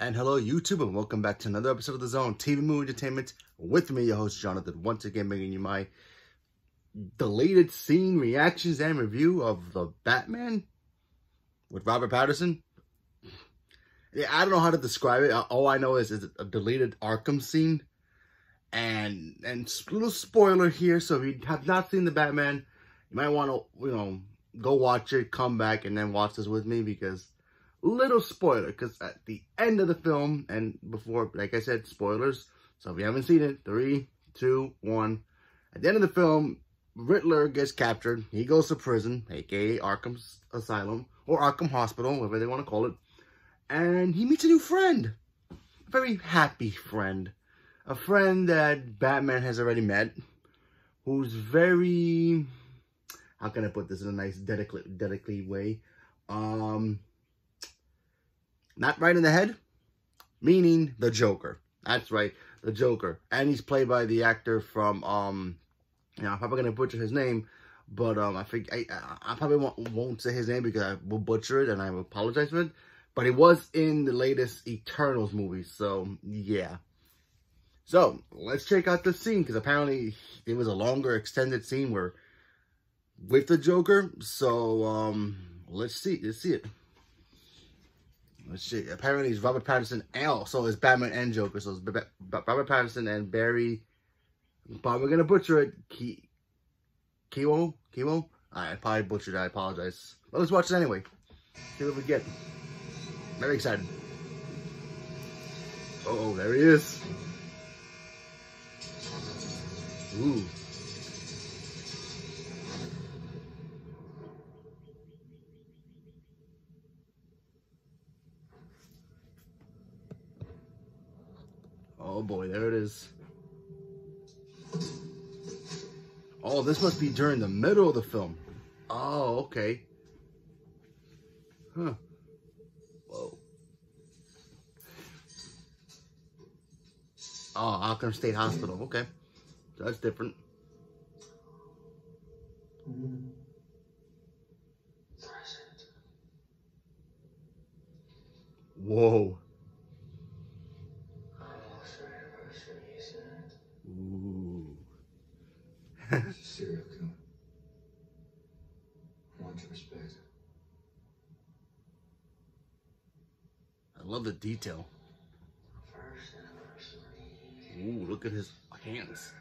And hello YouTube, and welcome back to another episode of The Zone TV Movie Entertainment with me, your host Jonathan, once again bringing you my deleted scene reactions and review of The Batman with Robert Pattinson. Yeah, I don't know how to describe it. All I know is it's a deleted Arkham scene. And little spoiler here, so if you have not seen The Batman, you might want to, go watch it, come back, and then watch this with me, because little spoiler, because at the end of the film, and before, like I said, spoilers, so if you haven't seen it, 3, 2, 1, at the end of the film, Riddler gets captured, he goes to prison, aka Arkham Asylum, or Arkham Hospital, whatever they want to call it, and he meets a new friend, a very happy friend, a friend that Batman has already met, who's very, how can I put this in a nice, delicate way, not right in the head, meaning the Joker. That's right, the Joker. And he's played by the actor from, I'm probably going to butcher his name, but I probably won't say his name because I will butcher it, and I apologize for it. But he was in the latest Eternals movie, so yeah. So, let's check out the scene, because apparently it was a longer, extended scene with the Joker. So, let's see it. Let's see. Apparently, it's Robert Pattinson, and so it's Batman and Joker. So it's Robert Pattinson and Barry. But we're gonna butcher it. Keoghan. I probably butchered it. I apologize. But let's watch it anyway. See what we get. Very excited. Oh, there he is. Ooh. Oh boy, there it is. Oh, this must be during the middle of the film. Oh, okay. Huh. Whoa. Oh, Arkham State Hospital. Okay. So that's different. Whoa. Ooh. Serial killer. I want your respect. I love the detail. Ooh, look at his hands.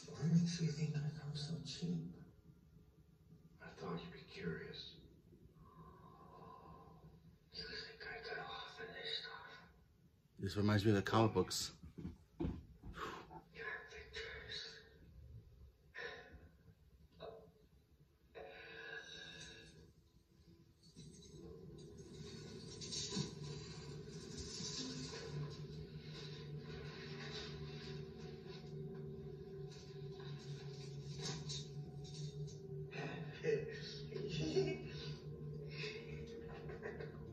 Why makes you think I come so cheap? I thought you'd be curious. You think I got off in this stuff? This reminds me of the comic books. Your pictures.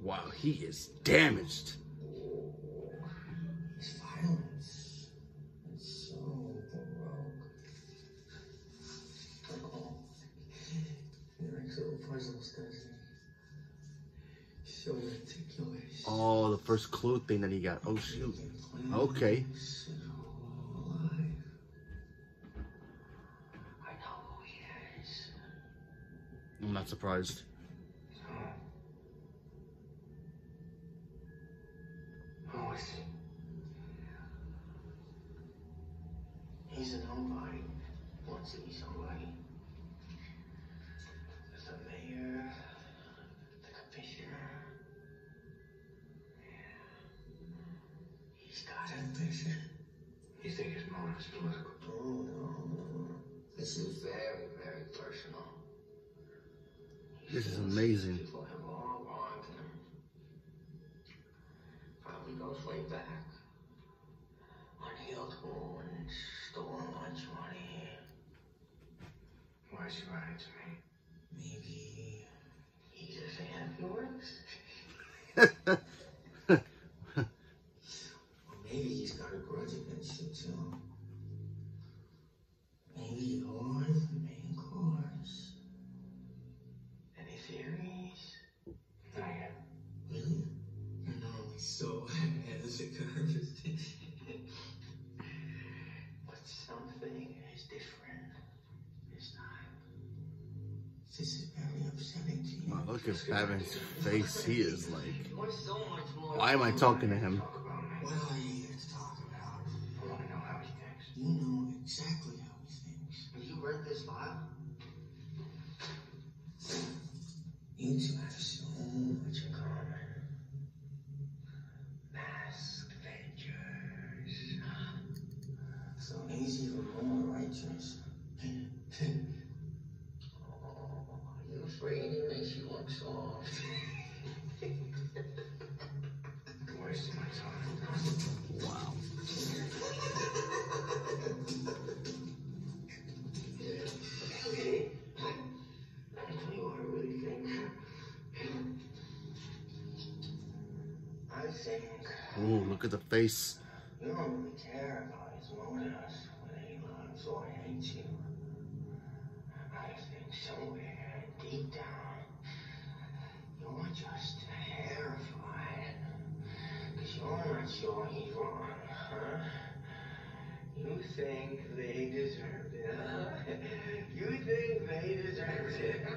Wow, he is damaged. It's violence. It's so baroque. Oh, he likes little puzzles, doesn't he? So meticulous. Oh, the first clue thing that he got. Oh, shoot. Okay. I know who he is. I'm not surprised. Who is he? He's a nobody. Wants to be somebody. The mayor, the commissioner. He's got ambition. You think his motive is political? Oh, no. This is very, very personal. This is amazing. People have all wronged him. Probably goes way back. Unhealed wounds, stolen lunch money. Why is he writing to me? Maybe he's a fan of yours? Or maybe he's got a grudge against you too. Maybe you're the main course. Any theories? Not yet. Really? So, as it curves. But something is different this time. This is very upsetting to you. Wow, look at Batman's face. He is like, What's so much more? why am I talking to him? What are you here to talk about? I want to know how he thinks. You know exactly how he thinks. Have you read this file? You two have so much in common. Masked Avengers. So he's even more righteous. Oh, are you afraid it makes you look soft? Wasting my time. Wow. Okay. I'll tell you what I really think. I think Ooh, look at the face. you don't really care about his motives, whether he loves or hates you. I think somewhere deep down, you're just terrified. Because you're not sure he's wrong, huh? You think they deserved it, huh? You think they deserved it.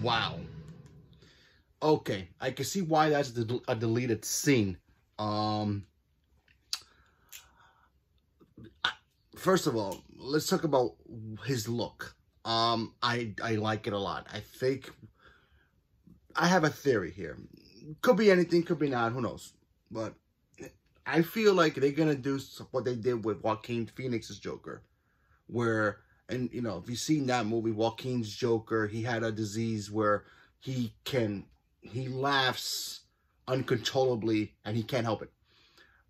Wow. Okay, I can see why that's a deleted scene. First of all, let's talk about his look. I like it a lot. I think I have a theory here. Could be anything, could be not, who knows. But I feel like they're gonna do what they did with Joaquin Phoenix's Joker, where, and you know, if you've seen that movie, Joaquin's Joker, he had a disease where he laughs uncontrollably and he can't help it.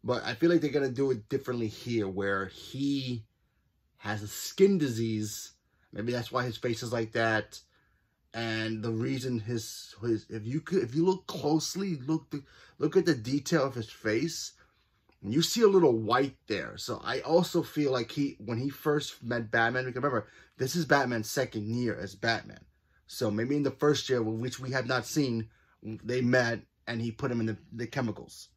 But I feel like they're gonna do it differently here, where he has a skin disease. Maybe that's why his face is like that. And the reason if you look closely, look at the detail of his face, and you see a little white there. So I also feel like when he first met Batman, because remember, this is Batman's second year as Batman. So maybe in the first year, which we have not seen, they met and he put him in the chemicals.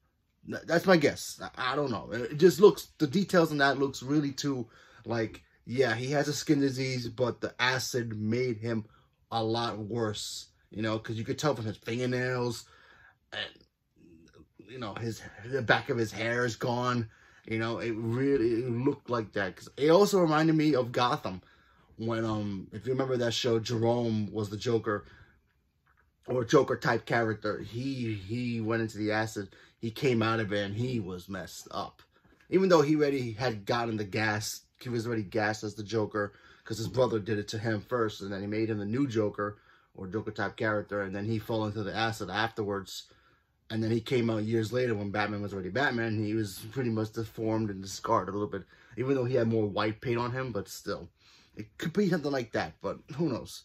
That's my guess. I don't know. It just looks, the details on that looks really too like, yeah, he has a skin disease, but the acid made him a lot worse, you know, because you could tell from his fingernails, and you know, the back of his hair is gone. You know, it looked like that. Because it also reminded me of Gotham, when if you remember that show, Jerome was the Joker, or Joker type character. He went into the acid. He came out of it and he was messed up. Even though he already had gotten the gas, he was already gassed as the Joker, because his brother did it to him first, and then he made him the new Joker, or Joker-type character, and then he fell into the acid afterwards. And then he came out years later when Batman was already Batman. He was pretty much deformed and scarred a little bit, even though he had more white paint on him, but still. It could be something like that, but who knows.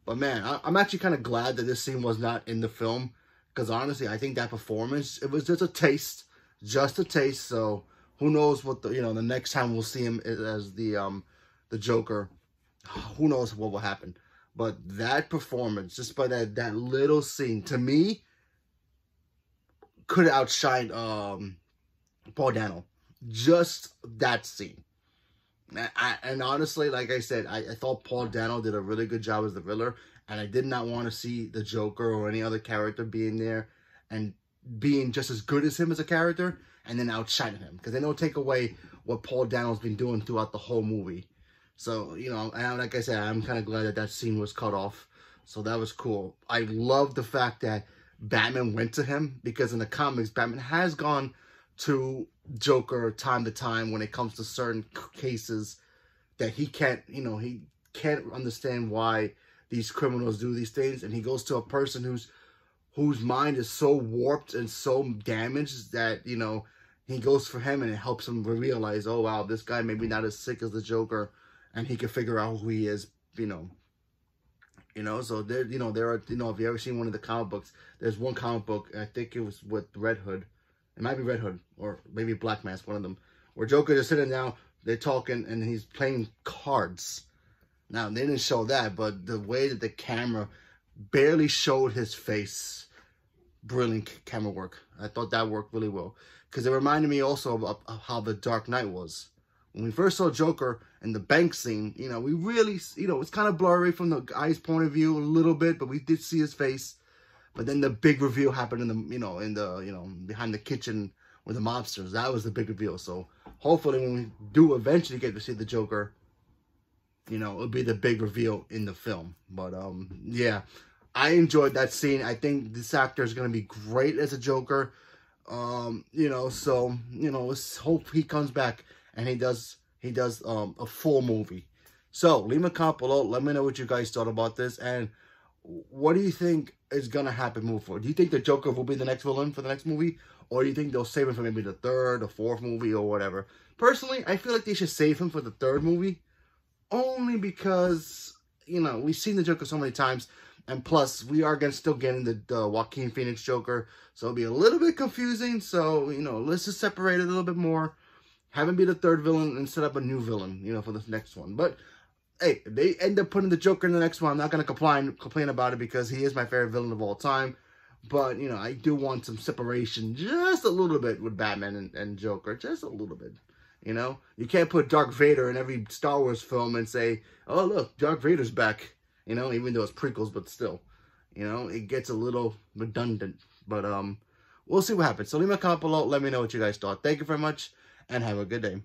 But man, I'm actually kind of glad that this scene was not in the film, because honestly, I think that performance, it was just a taste. So who knows what the next time we'll see him as the Joker. Who knows what will happen. But that performance, just by that little scene, to me, could have outshined Paul Dano. Just that scene. And honestly, like I said, I thought Paul Dano did a really good job as the Riddler. And I did not want to see the Joker or any other character being there and being just as good as him as a character, and then outshining him. Because then it'll take away what Paul Dano's been doing throughout the whole movie. So, you know, and like I said, I'm kind of glad that scene was cut off. So that was cool. I love the fact that Batman went to him, because in the comics, Batman has gone to Joker time to time when it comes to certain cases that he can't, he can't understand why these criminals do these things. And he goes to a person whose mind is so warped and so damaged that, he goes for him, and it helps him realize, oh, wow, this guy maybe not as sick as the Joker. And he can figure out who he is, so there, there are, if you ever seen one of the comic books, there's one comic book, I think it was with Red Hood, It might be Red Hood or maybe Black Mask, one of them. Where Joker just sitting down, they're talking, and he's playing cards. Now, they didn't show that, but the way that the camera barely showed his face, brilliant camera work. I thought that worked really well. Because it reminded me also of how The Dark Knight was. When we first saw Joker in the bank scene, you know, we really, you know, it's kind of blurry from the guy's point of view a little bit, but we did see his face. But then the big reveal happened in the, behind the kitchen with the mobsters. That was the big reveal. So hopefully when we do eventually get to see the Joker, you know, it'll be the big reveal in the film. But, yeah, I enjoyed that scene. I think this actor is going to be great as a Joker. You know, so, you know, let's hope he comes back and he does a full movie. So, leave me a comment below. Let me know what you guys thought about this. And what do you think is going to happen moving forward? Do you think the Joker will be the next villain for the next movie? Or do you think they'll save him for maybe the third or fourth movie or whatever? Personally, I feel like they should save him for the third movie. Only because, you know, we've seen the Joker so many times. And plus, we are still getting the Joaquin Phoenix Joker. So it'll be a little bit confusing. So, you know, let's just separate it a little bit more. Have him be the third villain and set up a new villain, you know, for this next one. But, hey, if they end up putting the Joker in the next one, I'm not going to complain about it because he is my favorite villain of all time. But, you know, I do want some separation just a little bit with Batman and Joker. Just a little bit. You know, you can't put Darth Vader in every Star Wars film and say, oh, look, Darth Vader's back. You know, even though it's prequels, but still. You know, it gets a little redundant. But, we'll see what happens. So leave me a comment below. Let me know what you guys thought. Thank you very much, and have a good day.